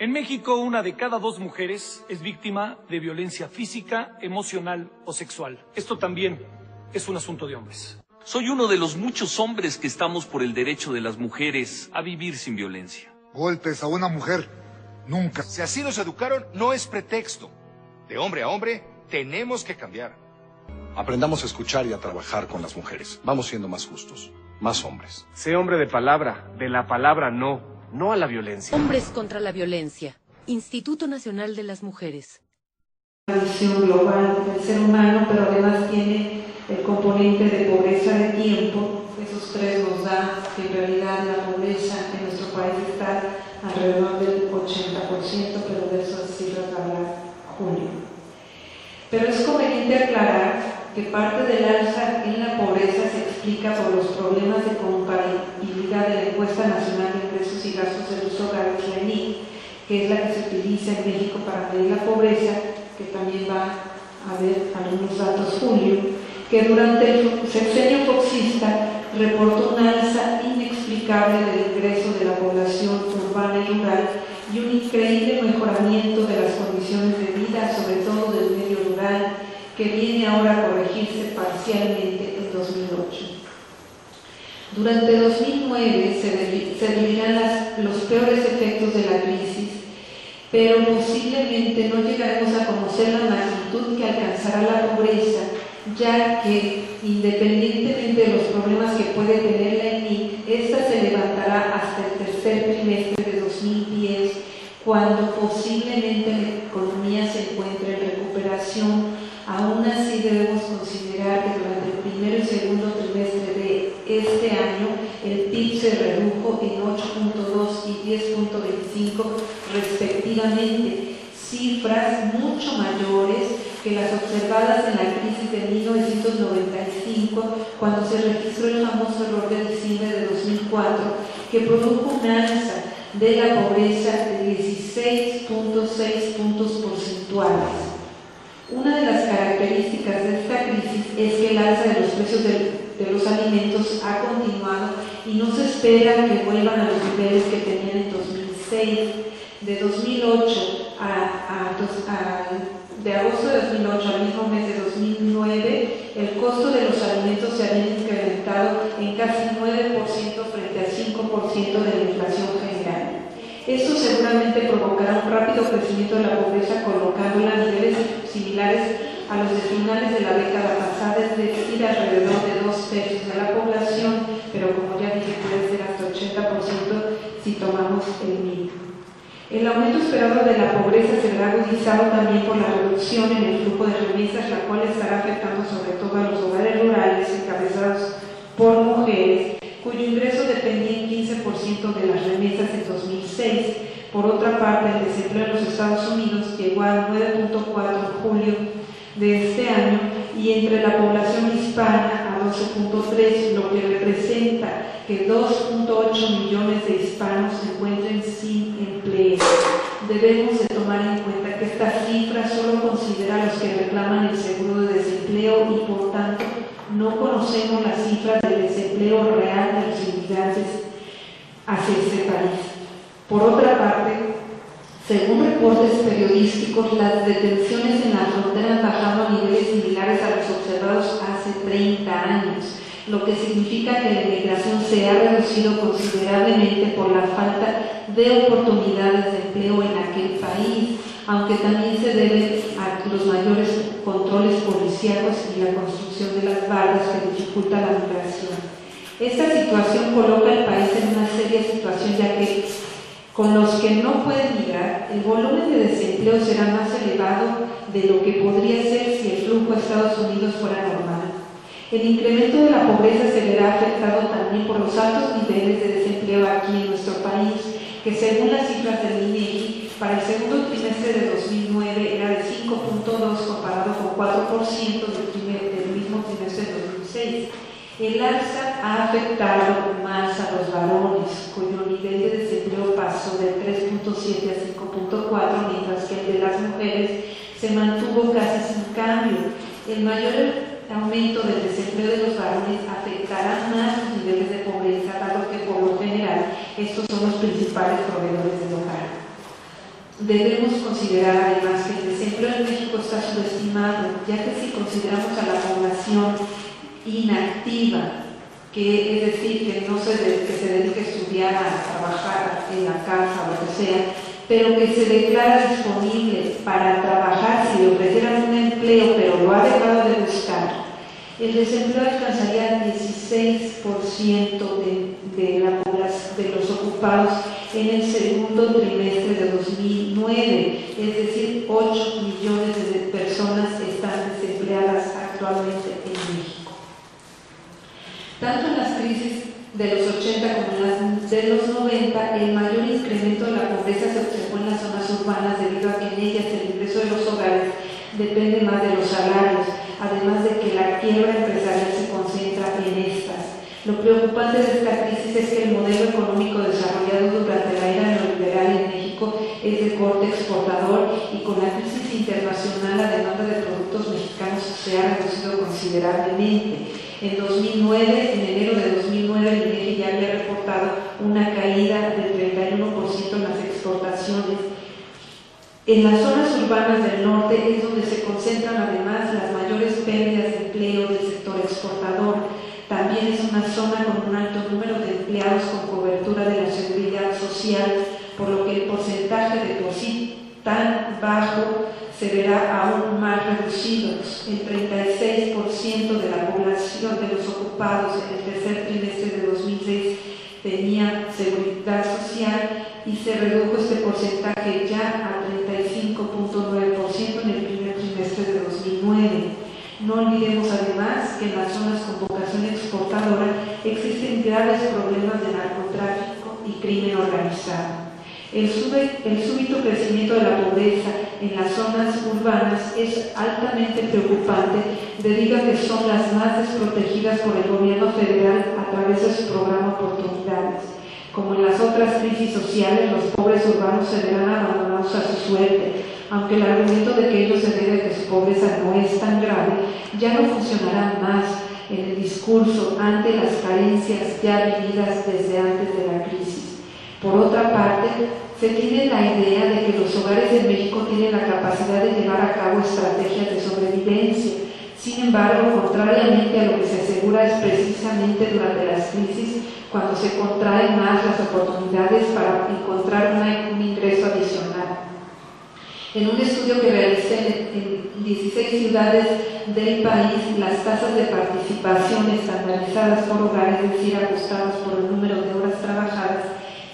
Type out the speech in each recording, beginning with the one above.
En México, 1 de cada 2 mujeres es víctima de violencia física, emocional o sexual. Esto también es un asunto de hombres. Soy uno de los muchos hombres que estamos por el derecho de las mujeres a vivir sin violencia. Golpes a una mujer, nunca. Si así nos educaron, no es pretexto. De hombre a hombre, tenemos que cambiar. Aprendamos a escuchar y a trabajar con las mujeres. Vamos siendo más justos, más hombres. Sé hombre de la palabra no a la violencia. Hombres contra la violencia. Instituto Nacional de las Mujeres. Una visión global del ser humano, pero además tiene el componente de pobreza de tiempo. Esos 3 nos da que en realidad la pobreza en nuestro país está alrededor del 80%, pero de esas cifras habla Julio. Pero es conveniente aclarar que parte del alza en la pobreza se explica por los problemas de comparabilidad de la Encuesta Nacional de Ingresos y Gastos de los Hogares, la ENIC, que es la que se utiliza en México para medir la pobreza, que también va a ver algunos datos Julio, que durante el sexenio foxista reportó una alza inexplicable del ingreso de la población urbana y rural y un increíble mejoramiento de las condiciones de vida, sobre todo del medio rural, que viene ahora a corregirse parcialmente en 2008. Durante 2009 se vivirán los peores efectos de la crisis, pero posiblemente no llegaremos a conocer la magnitud que alcanzará la pobreza, ya que, independientemente de los problemas que puede tener la ENIC, esta se levantará hasta el tercer trimestre de 2010, cuando posiblemente la economía se encuentre en recuperación. Aún así debemos considerar que durante el primero y segundo trimestre de este año el PIB se redujo en 8.2 y 10.25 respectivamente, cifras mucho mayores que las observadas en la crisis de 1995, cuando se registró el famoso error de diciembre de 2004, que produjo una alza de la pobreza de 16.6 puntos porcentuales. Una de las características de esta crisis es que el alza de los precios de los alimentos ha continuado y no se espera que vuelvan a los niveles que tenían en 2006. De 2008 de agosto de 2008 al mismo mes de 2009, el costo de los alimentos se había incrementado en casi 9% frente al 5% de la inflación general. Esto seguramente provocará un rápido crecimiento de la pobreza, colocándola a niveles similares a los de finales de la década pasada, es decir, alrededor de 2/3 de la población, pero como ya dije, puede ser hasta 80% si tomamos el mínimo. El aumento esperado de la pobreza se verá agudizado también por la reducción en el flujo de remesas, la cual estará afectando sobre todo a los hogares rurales encabezados por mujeres, cuyo ingreso dependía en 15% de las remesas en 2006. Por otra parte, el desempleo en los Estados Unidos llegó a 9.4 en julio de este año y entre la población hispana a 12.3, lo que representa que 2.8 millones de hispanos se encuentren sin empleo. Debemos de tomar en cuenta que esta cifra solo considera a los que reclaman el seguro de desempleo y por tanto no conocemos las cifras del desempleo real de los inmigrantes hacia este país. Por otra parte, según reportes periodísticos, las detenciones en la frontera han bajado a niveles similares a los observados hace 30 años, lo que significa que la inmigración se ha reducido considerablemente por la falta de oportunidades de empleo en aquel país, aunque también se debe a los mayores controles policíacos y la construcción de las bardas que dificulta la migración. Esta situación coloca al país en una seria situación, ya que con los que no pueden migrar, el volumen de desempleo será más elevado de lo que podría ser si el flujo a Estados Unidos fuera normal. El incremento de la pobreza se verá afectado también por los altos niveles de desempleo aquí en nuestro país, que según las cifras del INEGI, para el segundo trimestre de 2009 era de 5.2 comparado con 4% del mismo trimestre de 2006. El alza ha afectado más a los varones, cuyo nivel de desempleo pasó de 3.7 a 5.4, mientras que el de las mujeres se mantuvo casi sin cambio. El mayor aumento del desempleo de los varones afectará más los niveles de pobreza, dado que por lo general estos son los principales proveedores del hogar. Debemos considerar además que el desempleo en México está subestimado, ya que si consideramos a la población inactiva, que es decir, que se dedique a estudiar, a trabajar en la casa o lo que sea, pero que se declara disponible para trabajar si le ofrecieran un empleo, pero lo ha dejado de buscar, el desempleo alcanzaría el 16% de los ocupados en el segundo trimestre de 2009, es decir, 8 millones de personas están desempleadas actualmente en México. Tanto en las crisis de los 80 como en las de los 90, el mayor incremento de la pobreza se observó en las zonas urbanas debido a que en ellas el ingreso de los hogares depende más de los salarios, además de que la quiebra empresarial se concentra en estas. Lo preocupante de esta crisis es que el modelo económico desarrollado durante la era neoliberal en México es de corte exportador y con la crisis internacional la demanda de productos mexicanos se ha reducido considerablemente. En 2009, en enero de 2009, el INEGI ya había reportado una caída del 31% en las exportaciones. En las zonas urbanas del norte es donde se concentran además las mayores pérdidas de empleo del sector exportador. También es una zona con un alto número de empleados con cobertura de la seguridad social, por lo que el porcentaje de por sí tan bajo se verá aún más reducido. El 36% de la población de los ocupados en el tercer trimestre de 2006 tenía seguridad social y se redujo este porcentaje ya a 35.9% en el primer trimestre de 2009. No olvidemos además que en las zonas con vocación exportadora existen graves problemas de narcotráfico y crimen organizado. El súbito crecimiento de la pobreza en las zonas urbanas es altamente preocupante debido a que son las más desprotegidas por el gobierno federal a través de su programa Oportunidades. Como en las otras crisis sociales, los pobres urbanos se verán abandonados a su suerte, aunque el argumento de que ello se debe a que su pobreza no es tan grave ya no funcionará más en el discurso ante las carencias ya vividas desde antes de la crisis. Por otra parte, se tiene la idea de que los hogares de México tienen la capacidad de llevar a cabo estrategias de sobrevivencia. Sin embargo, contrariamente a lo que se asegura, es precisamente durante las crisis cuando se contraen más las oportunidades para encontrar un ingreso adicional. En un estudio que realicé en 16 ciudades del país, las tasas de participación estandarizadas por hogar, es decir, ajustadas por el número de horas trabajadas,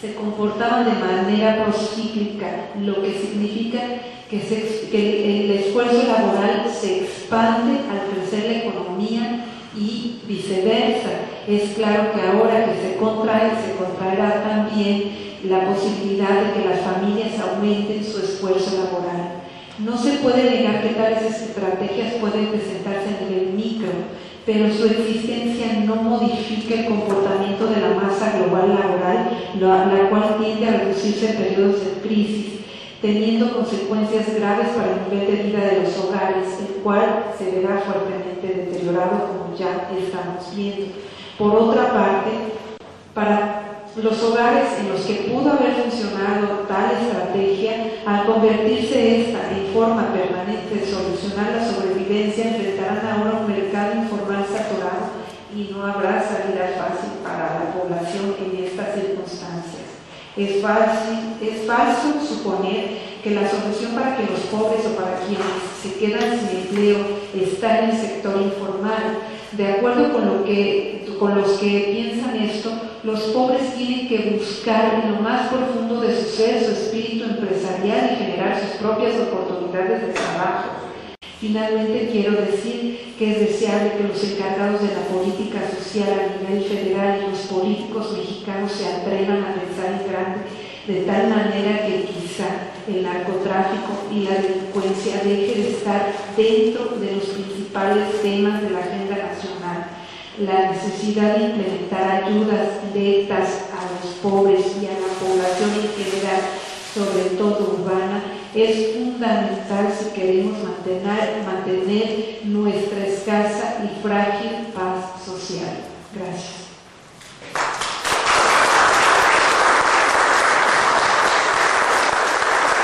se comportaban de manera procíclica, lo que significa que el esfuerzo laboral se expande al crecer la economía y viceversa. Es claro que ahora que se contraerá también la posibilidad de que las familias aumenten su esfuerzo laboral. No se puede negar que tales estrategias pueden presentarse a nivel micro, pero su existencia no modifica el comportamiento de la masa global laboral, la cual tiende a reducirse en periodos de crisis, teniendo consecuencias graves para el nivel de vida de los hogares, el cual se verá fuertemente deteriorado, como ya estamos viendo. Por otra parte, para los hogares en los que pudo haber funcionado tal estrategia, al convertirse esta en forma permanente de solucionar la sobrevivencia, enfrentarán ahora un mercado informal saturado y no habrá salida fácil para la población en estas circunstancias. Es falso suponer que la solución para que los pobres o para quienes se quedan sin empleo está en el sector informal. De acuerdo con los que piensan esto, los pobres tienen que buscar en lo más profundo de su ser, su espíritu empresarial y generar sus propias oportunidades de trabajo. Finalmente, quiero decir que es deseable que los encargados de la política social a nivel federal y los políticos mexicanos se atrevan a pensar en grande, de tal manera que quizá el narcotráfico y la delincuencia deje de estar dentro de los principales temas de la agenda nacional. la necesidad de implementar ayudas directas a los pobres y a la población en general, sobre todo urbana, es fundamental si queremos mantener nuestra escasa y frágil paz social. Gracias.